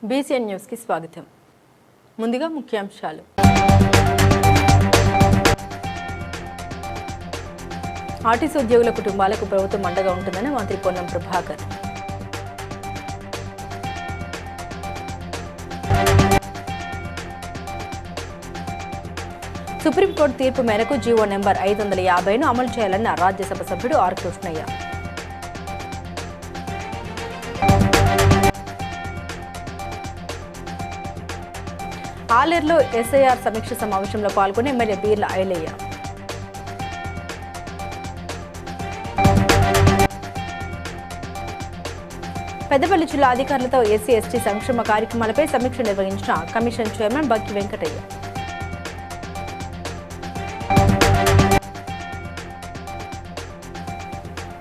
BCN news కి స్వాగతం. ముందుగా ముఖ్యాంశాలు. ఆర్టీసీ ఉద్యోగుల కుటుంబాలకు ప్రభుత్వం అండగా ఉంటుందని మంత్రి పొన్నం ప్రభాకర్. సుప్రీంకోర్టు తీర్పు మేరకు జీవో నెంబర్ 550ను అమలు చేయాలన్న రాజ్యసభ సభ్యుడు ఆర్ కృష్ణయ్య. ఆలేరులో ఎస్ఐఆర్ సమీక్ష సమావేశంలో పాల్గొని ఎమ్మెల్యే బీర్ల ఐలయ్య. పెద్దపల్లి జిల్లా అధికారులతో ఎస్సీ ఎస్టీ సంక్షేమ కార్యక్రమాలపై సమీక్ష నిర్వహించిన కమిషన్ చైర్మన్ బక్కి వెంకటయ్య.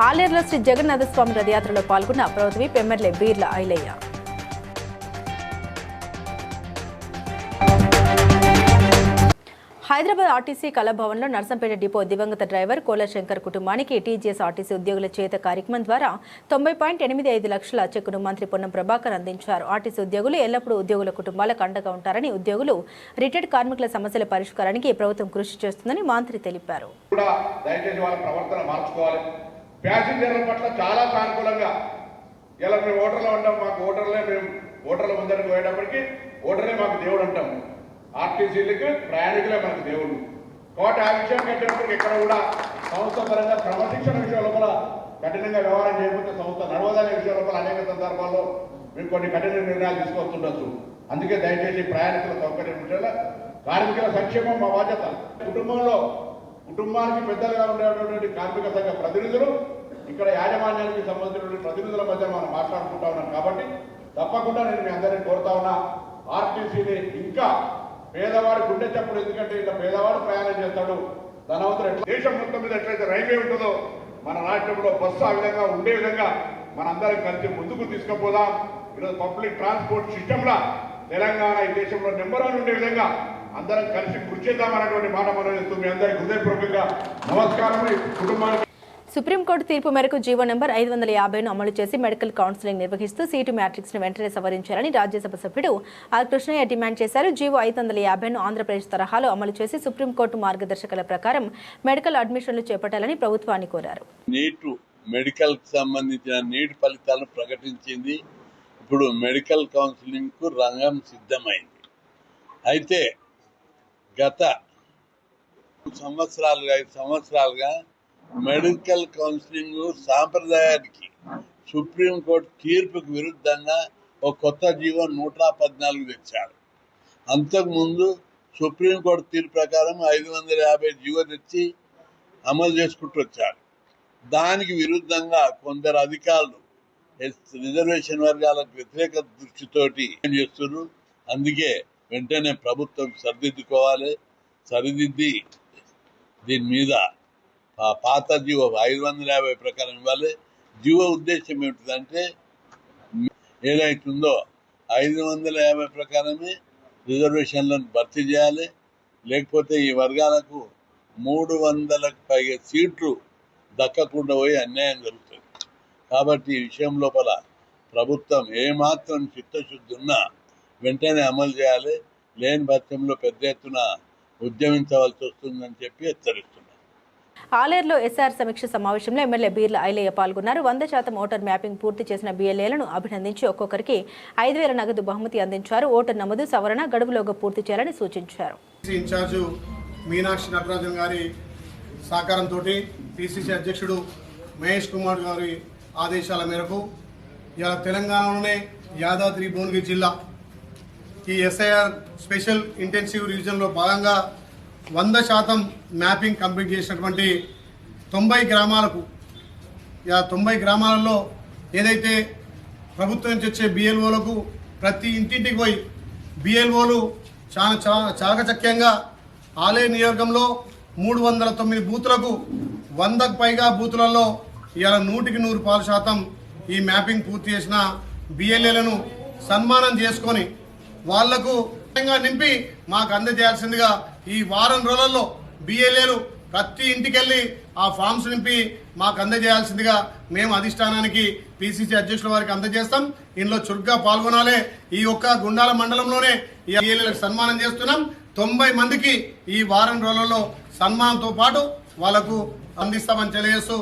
ఆలేరులో శ్రీ జగన్నాథస్వామి రథయాత్రలో పాల్గొన్న ప్రభుత్వ ఎమ్మెల్యే బీర్ల ఐలయ్య. హైదరాబాద్ ఆర్టీసీ కళాభవన్లో నర్సంపేట డిపో దివంగత డ్రైవర్ కోలశంకర్ కుటుంబానికి టీజీఎస్ ఆర్టీసీ ఉద్యోగుల చేత కార్యక్రమం ద్వారా 90.85 లక్షల చెక్కును మంత్రి పొన్నం ప్రభాకర్ అందించారు. ఆర్టీసీ ఉద్యోగులు ఎల్లప్పుడూ ఉద్యోగుల కుటుంబాలకు అండగా ఉంటారని, ఉద్యోగులు రిటైర్డ్ కార్మికుల సమస్యల పరిష్కారానికి ప్రభుత్వం కృషి చేస్తుందని మంత్రి తెలిపారు. ప్యాసింజర్ల పట్ల చాలా సానుకూలంగా ఇలా మేము ఓటర్లు అంటాం, మాకు ఓటర్ల ముందరికి పోయేటప్పటికి ఓటరే మాకు దేవుడు అంటాం. ఆర్టీసీలకు ప్రయాణికులే మనకు దేవుడు. కాబట్టి ఆ విషయానికి వచ్చేటప్పటికి ఇక్కడ కూడా సంస్థ పరంగా క్రమశిక్షణ విషయంలో కూడా కఠినంగా వ్యవహారం చేయకపోతే సంస్థ నడవదనే విషయంలో కూడా అనేక సందర్భాల్లో మేము కొన్ని కఠిన నిర్ణయాలు తీసుకొస్తుండొచ్చు. అందుకే దయచేసి ప్రయాణికుల సౌకర్యం విషయంలో కార్మికుల సంక్షేమం మా బాధ్యత. కుటుంబానికి పెద్దలుగా ఉండేటువంటి కార్మిక సంఘ ప్రతినిధులు ఇక్కడ యాజమాన్యానికి సంబంధించిన ప్రతినిధుల మధ్య మనం మాట్లాడుకుంటా ఉన్నాం. కాబట్టి తప్పకుండా నేను మీ అందరినీ కోరుతా ఉన్నా, ఆర్టీసీని ఇంకా పేదవాడు గుండె చెప్పడు. ఎందుకంటే ఇలా పేదవాడు ప్రయాణం చేస్తాడు, ధనవంతుడు ఎట్లా దేశం మొత్తం మీద ఎట్లయితే రైల్వే ఉంటుందో మన రాష్ట్రంలో బస్సు ఆ విధంగా ఉండే విధంగా మనందరం కలిసి ముందుకు తీసుకుపోదాం. ఈరోజు పబ్లిక్ ట్రాన్స్పోర్ట్ సిస్టంలా తెలంగాణ ఈ దేశంలో నెంబర్ 1 ఉండే విధంగా అందరం కలిసి కృషి చేద్దామనేటువంటి మాట మనం చేస్తూ మీ అందరికీ హృదయపూర్వకంగా నమస్కారం. కుటుంబానికి సుప్రీంకోర్టు తీర్పు మేరకు జీవో నెంబర్ 550ను అమలు చేసి మెడికల్ కౌన్సిలింగ్ నిర్వహిస్తూ సీటు మ్యాట్రిక్స్ ను వెంటనే సవరించాలని రాజ్యసభ సభ్యుడు ఆర్ కృష్ణయ్య డిమాండ్ చేశారు. జీవో 550ను ఆంధ్రప్రదేశ్ తరహాలో అమలు చేసి సుప్రీంకోర్టు మార్గదర్శకాల ప్రకారం మెడికల్ అడ్మిషన్లు చేపట్టాలని ప్రభుత్వాన్ని కోరారు. నీట్ మెడికల్ సంబంధించిన నీట్ ఫలితాలను ప్రకటించింది. ఇప్పుడు మెడికల్ కౌన్సిలింగ్ కు రంగం సిద్ధమైంది. అయితే గత 5 సంవత్సరాలుగా మెడికల్ కౌన్సిలింగ్ సాంప్రదాయానికి సుప్రీంకోర్టు తీర్పుకు విరుద్ధంగా ఒక కొత్త జీవో 114 తెచ్చారు. అంతకుముందు సుప్రీంకోర్టు తీర్పు ప్రకారం 550 జీవో తెచ్చి అమలు చేసుకుంటూ వచ్చారు. దానికి విరుద్ధంగా కొందరు అధికారులు రిజర్వేషన్ వర్గాలకు వ్యతిరేక దృష్టితోటి చేస్తున్నారు. అందుకే వెంటనే ప్రభుత్వం సరిదిద్ది దీని మీద పాత జీవో 550 ప్రకారం ఇవ్వాలి. జీవో ఉద్దేశం ఏమిటిదంటే ఏదైతుందో 550 ప్రకారమే రిజర్వేషన్లను భర్తీ చేయాలి. లేకపోతే ఈ వర్గాలకు 300లకు పైగా సీట్లు దక్కకుండా పోయి అన్యాయం జరుగుతుంది. కాబట్టి ఈ విషయం లోపల ప్రభుత్వం ఏమాత్రం చిత్తశుద్ధి ఉన్నా వెంటనే అమలు చేయాలి. లేని పక్షంలో పెద్ద ఎత్తున ఉద్యమించవలసి వస్తుందని చెప్పి హెచ్చరిస్తున్నారు. ఆలేరులో ఎస్ఆర్ సమీక్ష సమావేశంలో ఎమ్మెల్యే బీర్ల ఐలయ్య పాల్గొన్నారు. 100% ఓటర్ మ్యాపింగ్ పూర్తి చేసిన బీఎల్ఏలను అభినందించి ఒక్కొక్కరికి 5,000 నగదు బహుమతి అందించారు. ఓటర్ నమోదు సవరణ గడువులోగా పూర్తి చేయాలని సూచించారు. ఇన్ఛార్జు మీనాక్షి నటరాజన్ గారి సహకారంతో పిసిసి అధ్యక్షుడు మహేష్ కుమార్ గారి ఆదేశాల మేరకు ఇలా తెలంగాణలోనే యాదాద్రి భువనగిరి జిల్లా ఈ ఎస్ఐఆర్ స్పెషల్ ఇంటెన్సివ్ రివిజన్లో భాగంగా 100% మ్యాపింగ్ కంప్లీట్ చేసినటువంటి 90 గ్రామాలకు 90 గ్రామాలలో ఏదైతే ప్రభుత్వం నుంచి వచ్చే బిఎల్ఓలకు ప్రతి ఇంటింటికి పోయి బిఎల్ఓలు చాలా చాకచక్యంగా ఆలేరు నియోజకంలో 309 బూతులకు 100కు పైగా బూతులలో ఇవాళ 100% ఈ మ్యాపింగ్ పూర్తి చేసిన బిఎల్ఏలను సన్మానం చేసుకొని వాళ్లకు నింపి మాకు అందజేయాల్సిందిగా ఈ వారం రోజులలో బిఎల్ఏలు ప్రతి ఇంటికెళ్ళి ఆ ఫామ్స్ నింపి మాకు అందజేయాల్సిందిగా మేము అధిష్టానానికి పిసిసి అధ్యక్షుల వారికి అందజేస్తాం. ఇందులో చురుగ్గా పాల్గొనాలి. ఈ ఒక్క గుండాల మండలంలోనే ఈ ఎమ్మెల్యేలకు సన్మానం చేస్తున్నాం. 90 మందికి ఈ వారం రోజులలో సన్మానంతో పాటు వాళ్ళకు అందిస్తామని తెలియజేస్తూ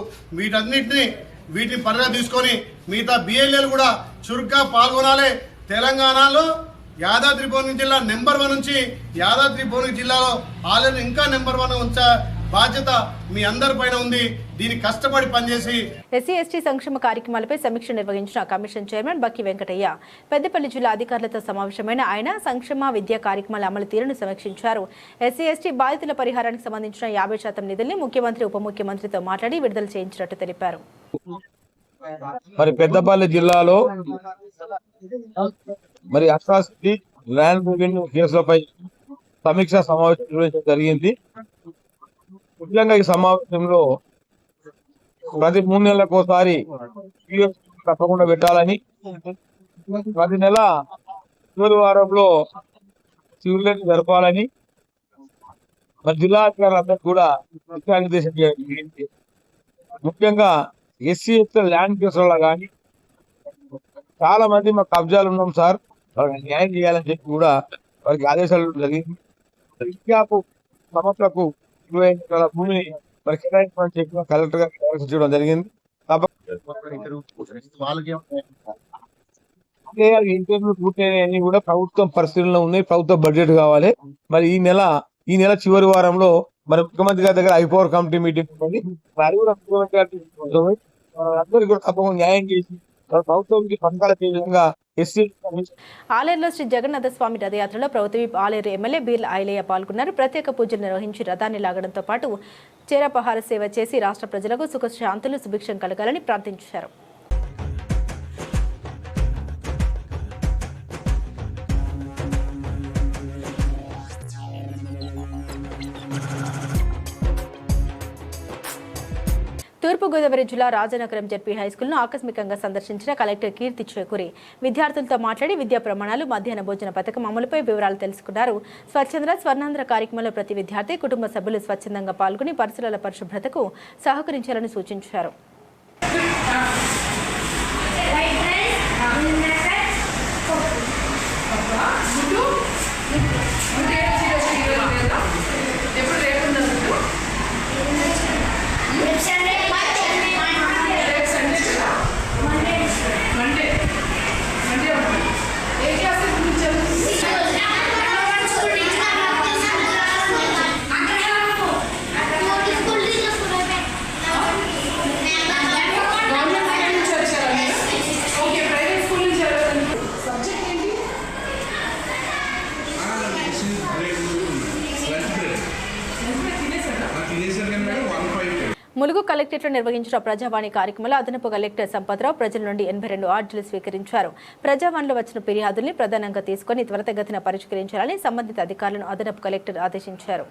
వీటిని పరిగణ తీసుకొని మిగతా బిఎల్ఏలు కూడా చురుగ్గా పాల్గొనాలి. తెలంగాణలో యాదాద్రి భువనగిరి జిల్లా నెంబర్ 1 నుంచి యాదాద్రి భువనగిరి జిల్లాలో ఆలయం ఇంకా నెంబర్ 1 ఉంచే బాధ్యత మీ అందరి పైన ఉంది. దీనికి కష్టపడి పనిచేసి ఎస్సీ ఎస్టీ సంక్షేమ కార్యక్రమాలపై సమీక్ష నిర్వహించిన కమిషన్ చైర్మన్ బక్కి వెంకటయ్య పెద్దపల్లి జిల్లా అధికారులతో సమావేశమైన ఆయన సంక్షేమ విద్యా కార్యక్రమాల అమలు తీరును సమీక్షించారు. ఎస్సీ ఎస్టీ బాధితుల పరిహారానికి సంబంధించిన 50% నిధుల్ని ముఖ్యమంత్రి ఉప ముఖ్యమంత్రితో మాట్లాడి విడుదల చేయించినట్టు తెలిపారు. మరి పెద్దపల్లి జిల్లాలో మరి అట్రాసిటీ ల్యాండ్ రెవెన్యూ కేసులపై సమీక్ష సమావేశం నిర్వహించడం జరిగింది. ముఖ్యంగా ఈ సమావేశంలో ప్రతి 3 నెలలకు ఒకసారి తప్పకుండా పెట్టాలని, ప్రతి నెల చివరి వారంలో సివిల్ జరపాలని మరి జిల్లా అధికారులందరికీ కూడా దిశానిర్దేశం జరిగింది. ముఖ్యంగా ఎస్సీ ఎస్టీ ల్యాండ్ కేసులలో కానీ చాలా మంది మాకు కబ్జాలు ఉన్నాం సార్, వాళ్ళకి న్యాయం చేయాలని చెప్పి కూడా వారికి ఆదేశాలు జరిగింది. విద్యాపు సంస్థలకు 20 ఎకరాల భూమిని మరి కేటాయించమని చెప్పి కలెక్టర్ గారు ఆదేశించడం జరిగింది. ఇంటర్వ్యూ పూర్తయినవి కూడా ప్రభుత్వం పరిశీలనలో ఉన్నాయి. ప్రభుత్వ బడ్జెట్ కావాలి. మరి ఈ నెల చివరి వారంలో మరి ముఖ్యమంత్రి గారి దగ్గర ఐపవర్ కమిటీ మీటింగ్ ఉంది. మరి కూడా ముఖ్యమంత్రి గారి అందరికీ కూడా తప్పకుండా న్యాయం చేసి ప్రభుత్వానికి పథకాల విధంగా ఆలేరులో శ్రీ జగన్నాథ స్వామి రథయాత్రలో ప్రభుత్వ ఆలేరు ఎమ్మెల్యే బీర్ల ఐలయ్య పాల్గొన్నారు. ప్రత్యేక పూజలు నిర్వహించి రథాన్ని లాగడంతో పాటు చేరపహార సేవ చేసి రాష్ట్ర ప్రజలకు సుఖశాంతులు సుభిక్షం కలగాలని ప్రార్థించారు. తూర్పుగోదావరి జిల్లా రాజనగరం జెడ్పీ హైస్కూల్ను ఆకస్మికంగా సందర్శించిన కలెక్టర్ కీర్తి చేకూరి విద్యార్థులతో మాట్లాడి విద్యా ప్రమాణాలు, మధ్యాహ్న భోజన పథకం అమలుపై వివరాలు తెలుసుకున్నారు. స్వచ్ఛంద స్వర్ణాంధ్ర కార్యక్రమంలో ప్రతి విద్యార్థి, కుటుంబ సభ్యులు స్వచ్ఛందంగా పాల్గొని పరిసరాల పరిశుభ్రతకు సహకరించాలని సూచించారు. ములుగు కలెక్టరేట్లో నిర్వహించిన ప్రజావాణి కార్యక్రమంలో అదనపు కలెక్టర్ సంపత్రావు ప్రజల నుండి 82 ఆర్డర్లు స్వీకరించారు. ప్రజావాణిలో వచ్చిన ఫిర్యాదుల్ని ప్రధానంగా తీసుకుని త్వరితగతిన పరిష్కరించాలని సంబంధిత అధికారులను అదనపు కలెక్టర్ ఆదేశించారు.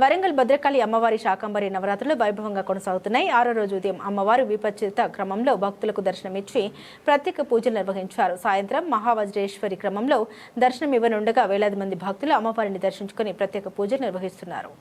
వరంగల్ భద్రకాళి అమ్మవారి శాకంబరి నవరాత్రులు వైభవంగా కొనసాగుతున్నాయి. 6వ రోజు ఉదయం అమ్మవారు విపచ్చిత క్రమంలో భక్తులకు దర్శనమిచ్చి ప్రత్యేక పూజలు నిర్వహించారు. సాయంత్రం మహావజ్రేశ్వరి క్రమంలో దర్శనమివ్వనుండగా వేలాది మంది భక్తులు అమ్మవారిని దర్శించుకుని ప్రత్యేక పూజలు నిర్వహిస్తున్నారు.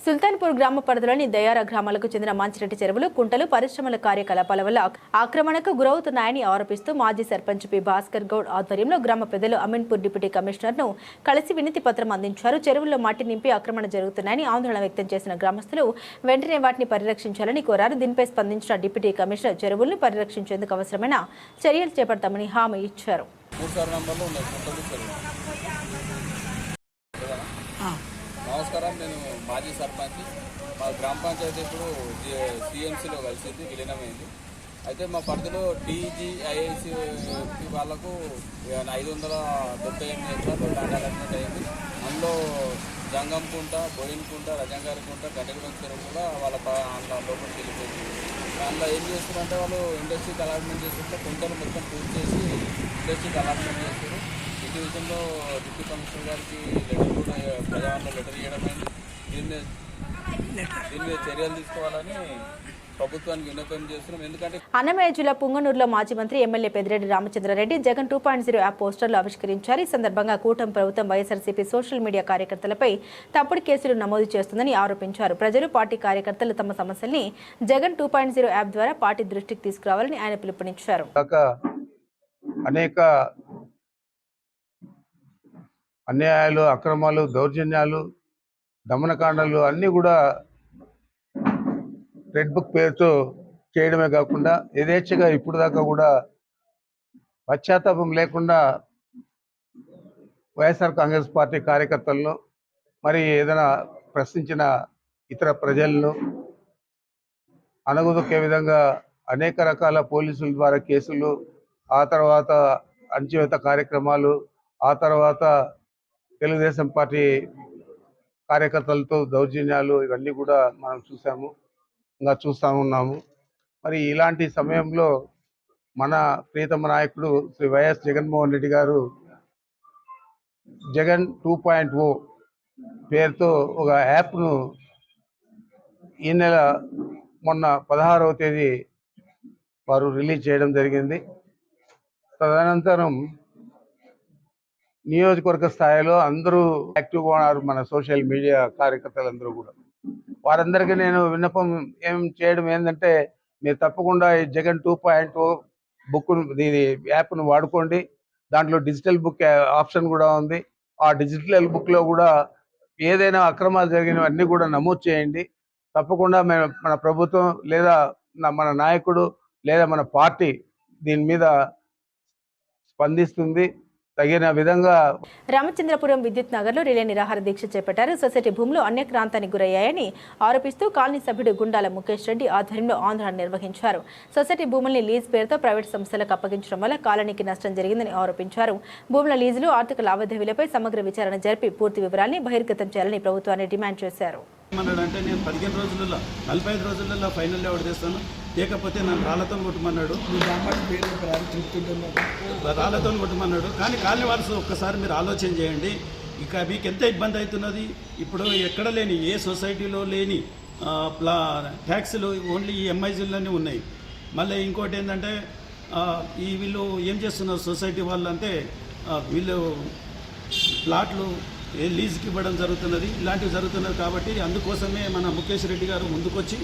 సుల్తాన్పూర్ గ్రామ పరిధిలోని దయారా గ్రామాలకు చెందిన మంచిరెడ్డి చెరువులు, కుంటలు పరిశ్రమల కార్యకలాపాల వల్ల ఆక్రమణకు గురవుతున్నాయని ఆరోపిస్తూ మాజీ సర్పంచ్ పి భాస్కర్ గౌడ్ ఆధ్వర్యంలో గ్రామ పెద్దలు అమీన్పూర్ డిప్యూటీ కమిషనర్ను కలిసి వినతి పత్రం అందించారు. చెరువుల్లో మట్టి నింపి ఆక్రమణ జరుగుతున్నాయని ఆందోళన వ్యక్తం చేసిన గ్రామస్తులు వెంటనే వాటిని పరిరక్షించాలని కోరారు. దీనిపై స్పందించిన డిప్యూటీ కమిషనర్ చెరువులను పరిరక్షించేందుకు అవసరమైన చర్యలు చేపడతామని హామీ ఇచ్చారు. నమస్కారం, నేను మాజీ సర్పంచ్. మా గ్రామ పంచాయతీ ఇప్పుడు సిఎంసీలో కలిసింది, విలీనమైంది. అయితే మా పరిధిలో టీజీఐఐసి వాళ్ళకు 578 ఎకరాలు ల్యాండ్ అలాట్మెంట్ అయింది. అందులో జంగంకుంట, బోయిన్కుంట, రజంగారికుంట, గంటగూడెం చెరువు కూడా వాళ్ళ లోపలికి వెళ్ళిపోయింది. దాంట్లో ఏం చేస్తున్నారంటే వాళ్ళు ఇండస్ట్రీకి అలాట్మెంట్ చేస్తుంటే కుంటలు మొత్తం పూర్తి చేసి ఇండస్ట్రీకి అలాట్మెంట్ చేస్తారు. ఈ విషయంలో డిప్యూటీ కమిషనర్ గారికి లెటర్ కూడా ప్రజావాణిలో లెటర్ ఇవ్వడమైంది. దీని మీద చర్యలు తీసుకోవాలని ప్రభుత్వానికి విన్నపం చేస్తున్నాం. ఎందుకంటే అన్నమయ్య జిల్లా పుంగనూరులో మాజీ మంత్రి ఎమ్మెల్యే పెద్దిరెడ్డి రామచంద్రారెడ్డి జగన్ 2.0 యాప్ పోస్టర్లు ఆవిష్కరించారు. ఈ సందర్భంగా కూటమి ప్రభుత్వం వైఎస్ఆర్సీపీ సోషల్ మీడియా కార్యకర్తలపై తప్పుడు కేసులు నమోదు చేస్తుందని ఆరోపించారు. ప్రజలు, పార్టీ కార్యకర్తలు తమ సమస్యల్ని జగన్ 2.0 యాప్ ద్వారా పార్టీ దృష్టికి తీసుకురావాలని ఆయన పిలుపునిచ్చారు. అనేక అన్యాయాలు, అక్రమాలు, దౌర్జన్యాలు, దమనకాండలు అన్నీ కూడా రెడ్ బుక్ పేరుతో చేయడమే కాకుండా యథేచ్ఛగా ఇప్పుడు దాకా కూడా పశ్చాత్తాపం లేకుండా వైఎస్ఆర్ కాంగ్రెస్ పార్టీ కార్యకర్తలను, మరి ఏదైనా ప్రశ్నించిన ఇతర ప్రజలను అనగదొక్కే విధంగా అనేక రకాల పోలీసుల ద్వారా కేసులు, ఆ తర్వాత అణచివేత కార్యక్రమాలు, ఆ తర్వాత తెలుగుదేశం పార్టీ కార్యకర్తలతో దౌర్జన్యాలు, ఇవన్నీ కూడా మనం చూసాము, ఇంకా చూస్తూ ఉన్నాము. మరి ఇలాంటి సమయంలో మన ప్రియతమ నాయకుడు శ్రీ వైఎస్ జగన్మోహన్ రెడ్డి గారు జగన్ 2.0 పేరుతో ఒక యాప్ను ఈ నెల మొన్న 16వ తేదీ వారు రిలీజ్ చేయడం జరిగింది. తదనంతరం నియోజకవర్గ స్థాయిలో అందరూ యాక్టివ్గా ఉన్నారు, మన సోషల్ మీడియా కార్యకర్తలందరూ కూడా. వారందరికీ నేను విన్నపం చేయడం ఏంటంటే, మీరు తప్పకుండా ఈ జగన్ 2.0 బుక్ దీని యాప్ను వాడుకోండి. దాంట్లో డిజిటల్ బుక్ ఆప్షన్ కూడా ఉంది. ఆ డిజిటల్ బుక్లో కూడా ఏదైనా అక్రమాలు జరిగినవన్నీ కూడా నమోదు చేయండి. తప్పకుండా మన ప్రభుత్వం లేదా మన నాయకుడు లేదా మన పార్టీ దీని మీద స్పందిస్తుంది. తగిన విధంగా రామచంద్రపురం విద్యుత్ నగర్లో రిలే నిరాహార దీక్ష చేపట్టారు. సొసైటీ భూములు అన్యక్రాంతానికి గురయ్యాయని ఆరోపిస్తూ కాలనీ సభ్యుడు గుండాల ముఖేష్ రెడ్డి ఆధ్వర్యంలో ఆందోళన నిర్వహించారు. సొసైటీ భూముల్ని లీజ్ పేరుతో ప్రైవేట్ సంస్థలకు అప్పగించడం వల్ల కాలనీకి నష్టం జరిగిందని ఆరోపించారు. భూముల లీజులు, ఆర్థిక లావాదేవీలపై సమగ్ర విచారణ జరిపి పూర్తి వివరాల్ని బహిర్గతం చేయాలని ప్రభుత్వాన్ని డిమాండ్ చేశారు. అంటే నేను 15 రోజులలో 45 రోజులలో ఫైనల్ ఎవరు చేస్తాను, లేకపోతే నన్ను రాళ్లతో కొట్టమన్నాడు, రాళ్లతో కొట్టమన్నాడు. కానీ కాలనీ వారసు ఒక్కసారి మీరు ఆలోచన చేయండి. ఇక మీకు ఎంత ఇబ్బంది అవుతున్నది. ఇప్పుడు ఎక్కడ లేని, ఏ సొసైటీలో లేని ట్యాక్సులు ఓన్లీ ఈ ఎంఐజీలోనే ఉన్నాయి. మళ్ళీ ఇంకోటి ఏంటంటే ఈ వీళ్ళు ఏం చేస్తున్నారు సొసైటీ వాళ్ళు అంటే, వీళ్ళు ప్లాట్లు లీజుకి ఇవ్వడం జరుగుతున్నది, ఇలాంటివి జరుగుతున్నది. కాబట్టి అందుకోసమే మన ముఖేష్ రెడ్డి గారు ముందుకొచ్చి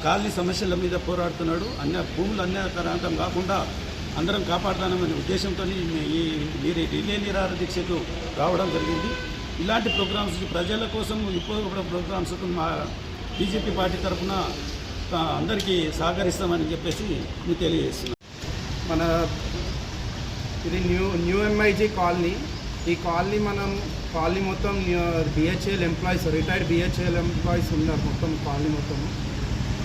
కాలనీ సమస్యల మీద పోరాడుతున్నాడు. భూములు అన్యాయకరంతం కాకుండా అందరం కాపాడుతాననే ఉద్దేశంతో ఈ రిలే నిరాహార దీక్షకు రావడం జరిగింది. ఇలాంటి ప్రోగ్రామ్స్ ప్రజల కోసం ఉపయోగపడే ప్రోగ్రామ్స్కు మా బీజేపీ పార్టీ తరఫున అందరికీ సహకరిస్తామని చెప్పేసి మీకు తెలియజేస్తున్నాం. మన ఇది న్యూ ఎంఐజీ కాలనీ. ఈ కాలనీ కాలనీ మొత్తం BHEL employees, retired BHEL employees ఉన్నారు మొత్తం కాలనీ మొత్తం.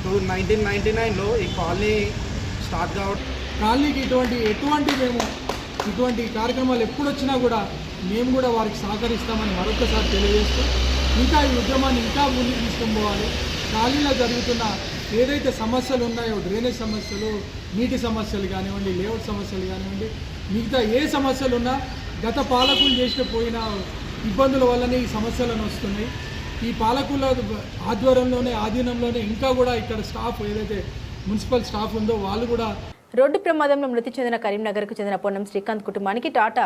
1999లో ఈ కాలనీ స్టార్ట్ కావడం, కాలనీకి ఇటువంటి కార్యక్రమాలు ఎప్పుడు వచ్చినా కూడా మేము కూడా వారికి సహకరిస్తామని మరొకసారి తెలియజేస్తూ, ఇంకా ఈ ఉద్యమాన్ని ఇంకా ముందుకు తీసుకొని పోవాలి. కాలనీలో జరుగుతున్న ఏదైతే సమస్యలు ఉన్నాయో, డ్రైనేజ్ సమస్యలు, నీటి సమస్యలు కానివ్వండి, లేఅవుట్ సమస్యలు కానివ్వండి, మిగతా ఏ సమస్యలు ఉన్నా గత పాలకులు చేసిన పోయిన ఇబ్బందుల వల్లనే ఈ సమస్యలను వస్తున్నాయి. ఈ పాలకుల ఆధ్వర్యంలోనే, ఆధీనంలోనే ఇంకా కూడా ఇక్కడ స్టాఫ్ ఏదైతే మున్సిపల్ స్టాఫ్ ఉందో వాళ్ళు కూడా రోడ్డు ప్రమాదంలో మృతి చెందిన కరీంనగర్కు చెందిన పొన్నం శ్రీకాంత్ కుటుంబానికి టాటా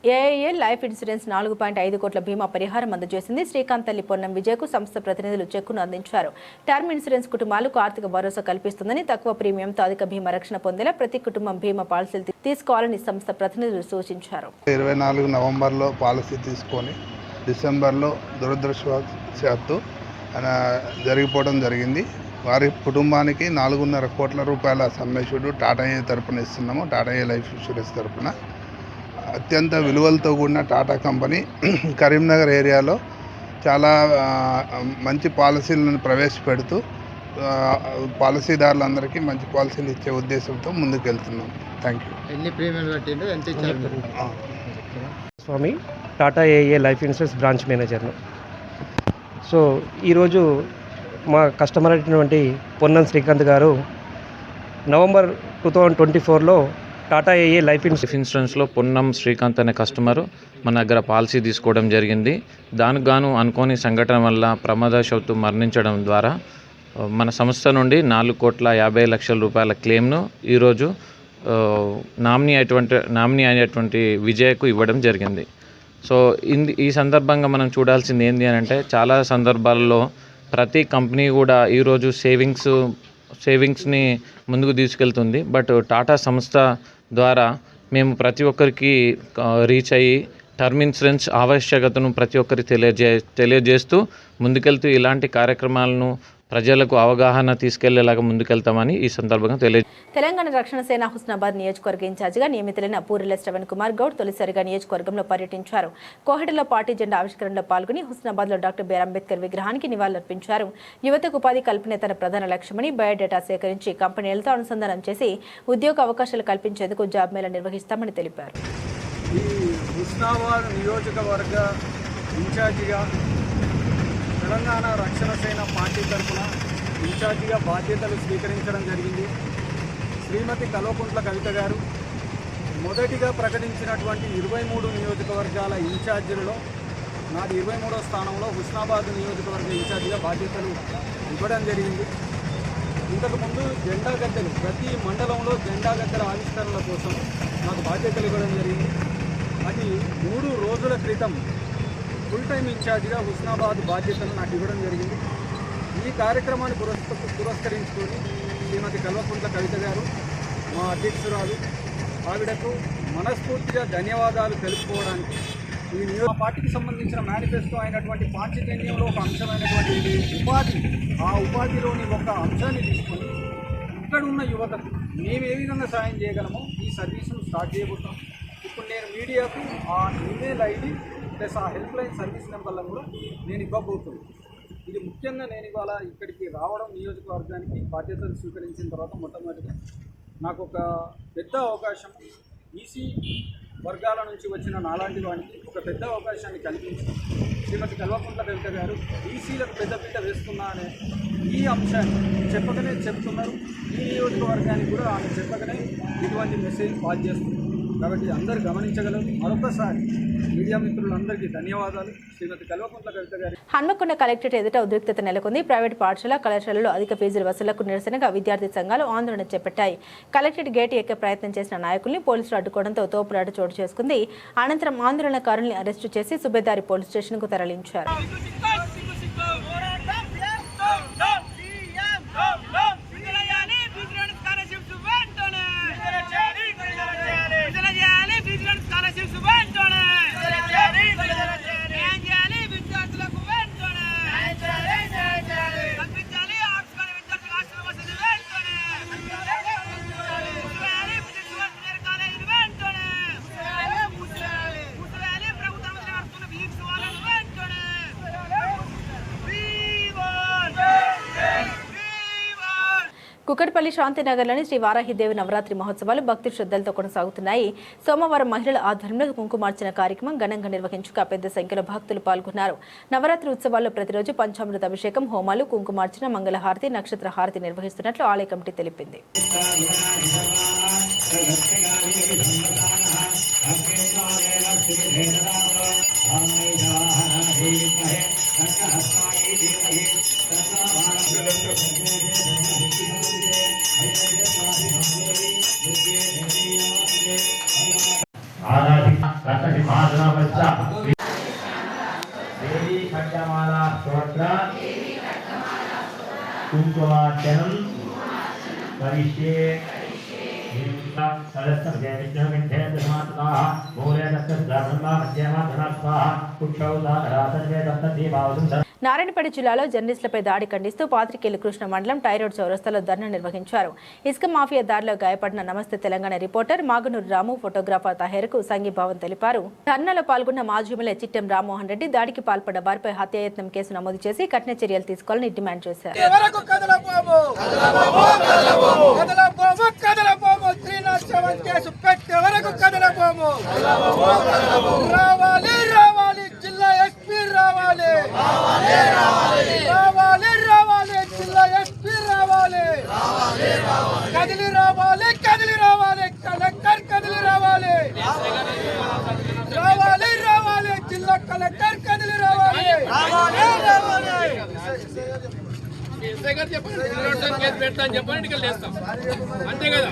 ఏఐఏ లైఫ్ ఇన్సూరెన్స్ 4.5 కోట్ల బీమా పరిహారం అందజేసింది. శ్రీకాంత్ తల్లి పొన్నం విజయకు సంస్థ ప్రతినిధులు చెక్కును అందించారు. టర్మ్ ఇన్సూరెన్స్ కుటుంబాలకు ఆర్థిక భరోసా కల్పిస్తుందని, తక్కువ ప్రీమియంతో అధిక బీమా రక్షణ పొందేలా ప్రతి కుటుంబం బీమా పాలసీలు తీసుకోవాలని సంస్థ ప్రతినిధులు సూచించారు. 24 నవంబర్లో పాలసీ తీసుకొని డిసెంబర్లో దురదృష్టవశాత్తు జరిగిపోవడం జరిగింది. వారి కుటుంబానికి 4.5 కోట్ల రూపాయల సమ్మెషుడు టాటా ఏ తరపున ఇస్తున్నాము. టాటా ఏ లైఫ్ ఇన్సూరెన్స్ తరపున అత్యంత విలువలతో కూడిన టాటా కంపెనీ కరీంనగర్ ఏరియాలో చాలా మంచి పాలసీలను ప్రవేశపెడుతూ పాలసీదారులందరికీ మంచి పాలసీలు ఇచ్చే ఉద్దేశంతో ముందుకెళ్తున్నాం. Thank you. ఎన్ని ప్రీమియం కట్టిండు, ఎంత ఇచ్చారు? స్వామి, టాటా ఏఏ లైఫ్ ఇన్సూరెన్స్ బ్రాంచ్ మేనేజర్ను. సో ఈరోజు మా కస్టమర్ అయినటువంటి పొన్నం శ్రీకాంత్ గారు నవంబర్ 2024లో టాటా ఏఏ లైఫ్ ఇన్సూరెన్స్లో పొన్నం శ్రీకాంత్ అనే కస్టమరు మన దగ్గర పాలసీ తీసుకోవడం జరిగింది. దానికి గాను అనుకోని సంఘటన వల్ల ప్రమాదవశాత్తు మరణించడం ద్వారా మన సంస్థ నుండి 4,50,00,000 రూపాయల క్లెయిమ్ను ఈరోజు నామినీ అయినటువంటి విజయ్కు ఇవ్వడం జరిగింది. సో ఈ సందర్భంగా మనం చూడాల్సింది ఏంటి అని అంటే, చాలా సందర్భాల్లో ప్రతి కంపెనీ కూడా ఈరోజు సేవింగ్స్ని ముందుకు తీసుకెళ్తుంది. బట్ టాటా సంస్థ ద్వారా మేము ప్రతి ఒక్కరికి రీచ్ అయ్యి టర్మ్ ఇన్సూరెన్స్ ఆవశ్యకతను ప్రతి ఒక్కరికి తెలియజేస్తూ ముందుకెళ్తూ ఇలాంటి కార్యక్రమాలను ప్రజలకు అవగాహన తీసుకెళ్లేలాగా ముందుకెళ్తామని ఈ సందర్భంగా తెలంగాణ రక్షణ సేన హుస్నాబాద్ నియోజకవర్గ ఇన్ఛార్జిగా నియమితులైన పూరిల శ్రవణ్ కుమార్ గౌడ్ తొలిసారిగా నియోజకవర్గంలో పర్యటించారు. కోహెడలో పార్టీ జెండా ఆవిష్కరణలో పాల్గొని హుస్నాబాద్లో డాక్టర్ బిఆర్ అంబేద్కర్ విగ్రహానికి నివాళులర్పించారు. యువతకు ఉపాధి కల్పనే తన ప్రధాన లక్ష్యమని, బయోడేటా సేకరించి కంపెనీలతో అనుసంధానం చేసి ఉద్యోగ అవకాశాలు కల్పించేందుకు జాబ్ మేళా నిర్వహిస్తామని తెలిపారు. ఈ హుస్నాబాద్ నియోజకవర్గ ఇన్ఛార్జిగా తెలంగాణ రక్షణ సేన పార్టీ తరఫున ఇన్ఛార్జిగా బాధ్యతలు స్వీకరించడం జరిగింది. శ్రీమతి కల్వకుంట్ల కవిత గారు మొదటిగా ప్రకటించినటువంటి 23 నియోజకవర్గాల ఇన్ఛార్జీలలో నాది 23వ స్థానంలో హుస్నాబాద్ నియోజకవర్గ ఇన్ఛార్జిగా బాధ్యతలు ఇవ్వడం జరిగింది. ఇంతకుముందు జెండా గద్దెలు ప్రతి మండలంలో జెండా గద్దెల ఆవిష్కరణల కోసం నాకు బాధ్యతలు ఇవ్వడం జరిగింది. అది 3 రోజుల క్రితం ఫుల్ టైం ఇన్ఛార్జిగా హుస్నాబాద్ బాధ్యతను నాకు ఇవ్వడం జరిగింది. ఈ కార్యక్రమాన్ని పురస్కరించుకొని శ్రీమతి కల్వకుంట్ల కవిత గారు, మా అధ్యక్షురాలు, ఆవిడకు మనస్ఫూర్తిగా ధన్యవాదాలు తెలుపుకోవడానికి మా పార్టీకి సంబంధించిన మేనిఫెస్టో అయినటువంటి పాంచజన్యంలో ఒక అంశమైనటువంటి ఉపాధి, ఆ ఉపాధిలోని ఒక అంశాన్ని తీసుకొని ఇక్కడ ఉన్న యువతకు మేము ఏ విధంగా సాయం చేయగలమో ఈ సర్వీసును స్టార్ట్ చేయబోతాం. ఇప్పుడు నేను మీడియాకు ఆ ఈమెయిల్ ఐడి ప్లస్ ఆ హెల్ప్ లైన్ సర్వీస్ నెంబర్లను కూడా నేను ఇవ్వబోతున్నాను. ఇది ముఖ్యంగా నేను ఇవాళ ఇక్కడికి రావడం, నియోజకవర్గానికి బాధ్యతలు స్వీకరించిన తర్వాత మొట్టమొదటిగా నాకు ఒక పెద్ద అవకాశం, ఈసీ వర్గాల నుంచి వచ్చిన నాలాంటి వాడికి ఒక పెద్ద అవకాశాన్ని కల్పించి శ్రీమతి కల్వకుంట్ల కవిత గారు ఈసీలకు పెద్దపీట వేస్తున్నా అనే ఈ అంశాన్ని చెప్పకనే చెప్తున్నారు. ఈ నియోజకవర్గానికి కూడా ఆమె చెప్పకనే ఇటువంటి మెసేజ్ పాస్ చేస్తున్నారు. కాబట్టి అందరూ గమనించగలరు. మరొకసారి మీడియా మిత్రులందరికీ ధన్యవాదాలు. శ్రీమతి కల్వకుంట్ల కవిత గారి హన్మకొండ కలెక్టరేట్ ఎదుట ఉద్రిక్తత నెలకొంది. ప్రైవేట్ పాఠశాల, కళాశాలలో అధిక ఫీజుల వసూళ్లకు నిరసనగా విద్యార్థి సంఘాలు ఆందోళన చేపట్టాయి. కలెక్టరేట్ గేట్ ఎక్కే ప్రయత్నం చేసిన నాయకుల్ని పోలీసులు అడ్డుకోవడంతో తోపులాట చోటు చేసుకుంది. అనంతరం ఆందోళనకారుల్ని అరెస్టు చేసి సుబేదారి పోలీస్ స్టేషన్కు తరలించారు. కుకట్పల్లి శాంతినగర్లోని శ్రీ వారాహిదేవి నవరాత్రి మహోత్సవాలు భక్తి శ్రద్ధలతో కొనసాగుతున్నాయి. సోమవారం మహిళల ఆధ్వర్యంలో కుంకుమార్చన కార్యక్రమం ఘనంగా నిర్వహించగా పెద్ద సంఖ్యలో భక్తులు పాల్గొన్నారు. నవరాత్రి ఉత్సవాల్లో ప్రతిరోజు పంచామృత అభిషేకం, హోమాలు, కుంకుమార్చన, మంగళహారతి, నక్షత్ర హారతి నిర్వహిస్తున్నట్లు ఆలయ కమిటీ తెలిపింది. कुङ्कुमार्चनं करिष्ये నారాయణపేట జిల్లాలో జర్నలిస్టులపై దాడి ఖండిస్తూ పాత్రికేయులు కృష్ణ మండలం టైరోడ్ చౌరస్తాలో ధర్నా నిర్వహించారు. ఇసుక మాఫియా దాడిలో గాయపడిన నమస్తే తెలంగాణ రిపోర్టర్ మాగనూరు రాము, ఫోటోగ్రాఫర్ తహేర్కు సంఘీభావం తెలిపారు. ధర్నాలో పాల్గొన్న మాజీ ఎమ్మెల్యే చిట్టెం రామ్మోహన్ రెడ్డి దాడికి పాల్పడ్డ వారిపై హత్యాయత్నం కేసు నమోదు చేసి కఠిన చర్యలు తీసుకోవాలని డిమాండ్ చేశారు. జిల్లా ఎస్పీ రావాలి, రావాలి రావాలి, జిల్లా ఎస్పీ రావాలి, కదిలి రావాలి, కదిలి రావాలి, కలెక్టర్ కదిలి రావాలి, రావాలి రావాలి, జిల్లా కలెక్టర్ కదిలి రావాలి, చెప్పండి అంతే కదా.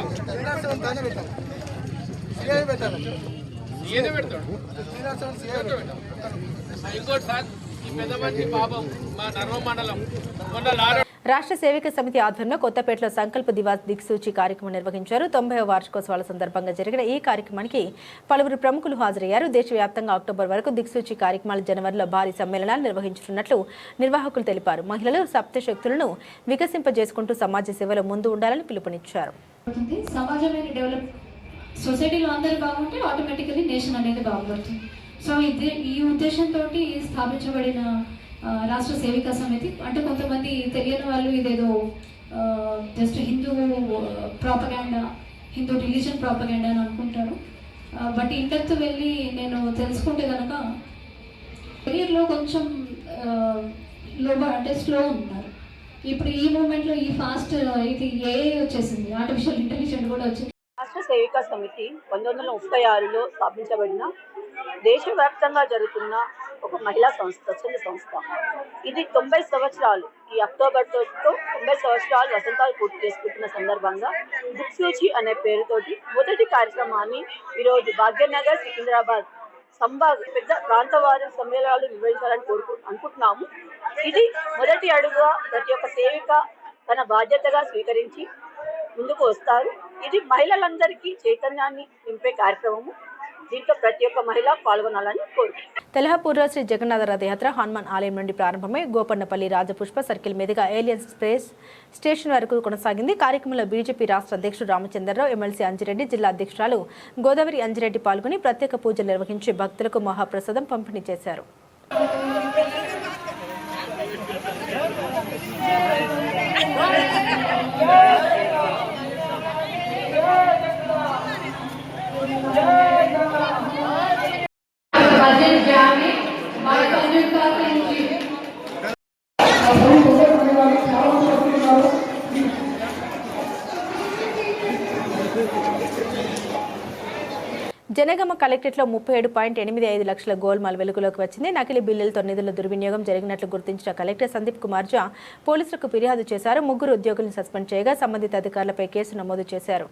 రాష్ట్ర సేవిక సమితి ఆధ్వర్యంలో కొత్తపేటలో సంకల్ప దివాస్ దిక్సూచి కార్యక్రమం నిర్వహించారు. 90వ వార్షికోత్సవాల సందర్భంగా జరిగిన ఈ కార్యక్రమానికి పలువురు ప్రముఖులు హాజరయ్యారు. దేశవ్యాప్తంగా అక్టోబర్ వరకు దిక్సూచి కార్యక్రమాలు జనవరిలో భారీ సమ్మేళనాలు నిర్వహించనున్నట్లు నిర్వాహకులు తెలిపారు. మహిళలు సప్తశక్తులను వికసింపజేసుకుంటూ సమాజ సేవలో ముందు ఉండాలని పిలుపునిచ్చారు. సొసైటీలో అందరూ బాగుంటే ఆటోమేటికలీ నేషన్ అనేది బాగుపడుతుంది. సో ఈ ఉద్దేశంతో స్థాపించబడిన రాష్ట్ర సేవికా సమితి. అంటే కొంతమంది తెలియని వాళ్ళు ఇదేదో just Hindu propaganda, Hindu religion propaganda అని అనుకుంటారు. బట్ ఇంటెక్త్ వెళ్ళి నేను తెలుసుకుంటే కనుక కెరీర్లో కొంచెం స్లో ఉన్నారు. ఇప్పుడు ఈ మూమెంట్లో ఈ ఫాస్ట్ ఇది ఏఐ వచ్చేసింది, ఆర్టిఫిషియల్ ఇంటెలిజెన్స్ కూడా వచ్చింది. రాష్ట్ర సేవికా సమితి 1936లో స్థాపించబడిన దేశవ్యాప్తంగా జరుగుతున్న ఒక మహిళా సంస్థ, స్వచ్ఛంద సంస్థ. ఇది 90 సంవత్సరాలు, ఈ అక్టోబర్తో 90 సంవత్సరాలు వసంతాలు పూర్తి చేసుకుంటున్న సందర్భంగా దిక్సూచి అనే పేరుతోటి మొదటి కార్యక్రమాన్ని ఈరోజు భాగ్యనగర్, సికింద్రాబాద్ సంభాగ పెద్ద ప్రాంతవారి సమ్మేళనాలు నిర్వహించాలని అనుకుంటున్నాము. ఇది మొదటి అడుగుగా ప్రతి ఒక్క సేవిక తన బాధ్యతగా స్వీకరించి ముందుకు వస్తారు. ఇది మహిళలందరికీ చైతన్యాన్ని నింపే కార్యక్రమము. దీంట్లో ప్రతి ఒక్క మహిళ పాల్గొనాలని కోరుకుంటున్నాను. తెల్హాపూర్లో శ్రీ జగన్నాథ రథయాత్ర హనుమాన్ ఆలయం నుండి ప్రారంభమై గోపన్నపల్లి రాజపుష్ప సర్కిల్ మీదుగా ఏలియన్స్ ఎక్స్ప్రెస్ స్టేషన్ వరకు కొనసాగింది. కార్యక్రమంలో బీజేపీ రాష్ట్ర అధ్యక్షుడు రామచంద్రరావు, ఎమ్మెల్సీ అంజిరెడ్డి, జిల్లా అధ్యక్షురాలు గోదావరి అంజిరెడ్డి పాల్గొని ప్రత్యేక పూజలు నిర్వహించి భక్తులకు మహాప్రసాదం పంపిణీ చేశారు. జనగామ కలెక్టరేట్లో 37.85 లక్షల గోల్మాల్ వెలుగులోకి వచ్చింది. నకిలీ బిల్లులతో నిధుల దుర్వినియోగం జరిగినట్లు గుర్తించిన కలెక్టర్ సందీప్ కుమార్ జా పోలీసులకు ఫిర్యాదు చేశారు. 3 ఉద్యోగులను సస్పెండ్ చేయగా సంబంధిత అధికారులపై కేసు నమోదు చేశారు.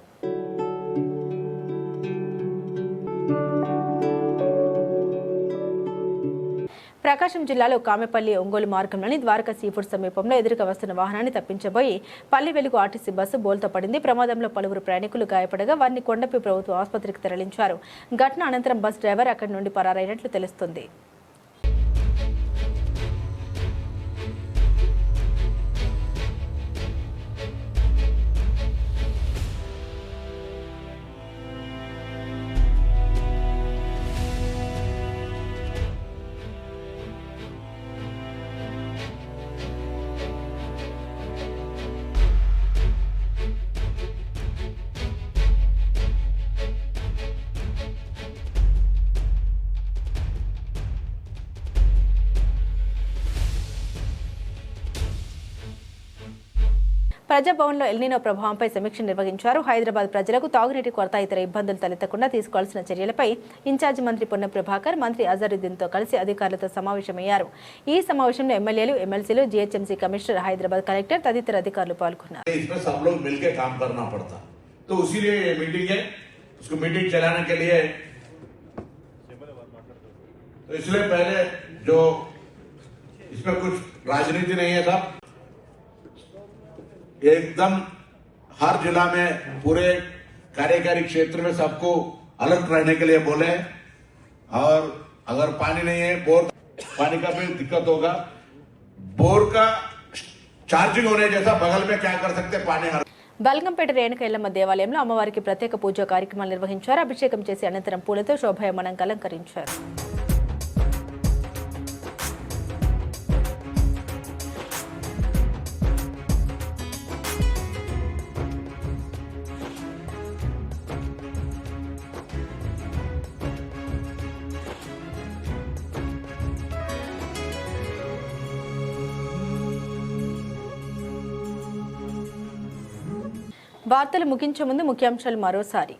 ప్రకాశం జిల్లాలో కామెపల్లి ఒంగోలు మార్గంలోని ద్వారకా సీఫుడ్ సమీపంలో ఎదురుగా వస్తున్న వాహనాన్ని తప్పించబోయి పల్లి వెలుగు ఆర్టీసీ బస్సు బోల్తా పడింది. ప్రమాదంలో పలువురు ప్రయాణికులు గాయపడగా వారిని కొండపి ప్రభుత్వ ఆసుపత్రికి తరలించారు. ఘటన అనంతరం బస్ డ్రైవర్ అక్కడి నుండి పరారైనట్లు తెలుస్తుంది. ప్రజాభవన్లో ఎల్నినో ప్రభావంపై సమీక్ష నిర్వహించారు. హైదరాబాద్ ప్రజలకు తాగునీటి కొరత ఇతర ఇబ్బందులు తలెత్తకుండా తీసుకోవాల్సిన చర్యలపై ఇన్ఛార్జి మంత్రి పొన్నం ప్రభాకర్, మంత్రి అజరుద్దీన్తో కలిసి అధికారులతో సమావేశమయ్యారు. ఈ సమావేశంలో ఎమ్మెల్యేలు, ఎమ్మెల్సీలు, జీహెచ్ఎంసీ కమిషనర్, హైదరాబాద్ కలెక్టర్ తదితర అధికారులు పాల్గొన్నారు. एकदम हर जिला में पूरे कार्यकारी क्षेत्र में सबको अलर्ट रहने के लिए बोले। और अगर पानी नहीं है, बोर पानी का भी दिक्कत होगा, बोर का चार्जिंग होने जैसा बगल में क्या कर सकते पानी हर బల్గంపేట రేణుక ఎల్లమ్మ దేవాలయంలో అమ్మవారికి ప్రత్యేక పూజా కార్యక్రమాలు నిర్వహించారు. అభిషేకం చేసి అనంతరం పూలతో శోభాయమానంగా అలంకరించారు. వార్తలు ముగించే ముందు ముఖ్యాంశాలు మరోసారి.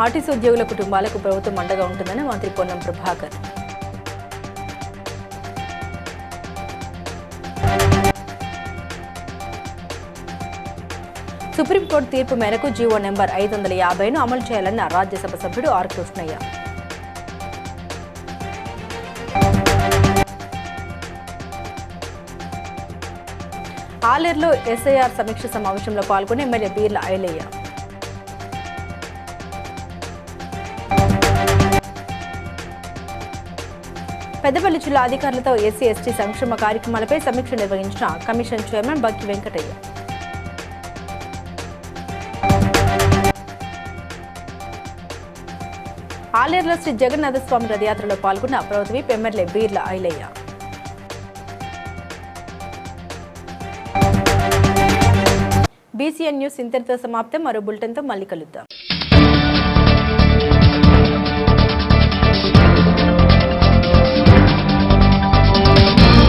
ఆర్టీసీ ఉద్యోగుల కుటుంబాలకు ప్రభుత్వం అండగా ఉంటుందని మంత్రి పొన్నం ప్రభాకర్. సుప్రీంకోర్టు తీర్పు మేరకు జీవో నెంబర్ 550ను అమలు చేయాలన్న రాజ్యసభ సభ్యుడు ఆర్ కృష్ణయ్య. ఆలేరులో ఎస్ఐఆర్ సమీక్ష సమావేశంలో పాల్గొని ఎమ్మెల్యే బీర్ల ఐలయ్య. పెద్దపల్లి జిల్లా అధికారులతో ఎస్సీ ఎస్టీ సంక్షేమ కార్యక్రమాలపై సమీక్ష నిర్వహించిన కమిషన్ చైర్మన్ బగ్గి వెంకటయ్య. ఆలేరులో శ్రీ జగన్నాథస్వామి రథయాత్రలో పాల్గొన్న ప్రభుత్వ MLA Beerla Ailaiah. BCN news ఇంతటితో సమాప్తం. మరో బులెటిన్తో మళ్ళీ కలుద్దాం.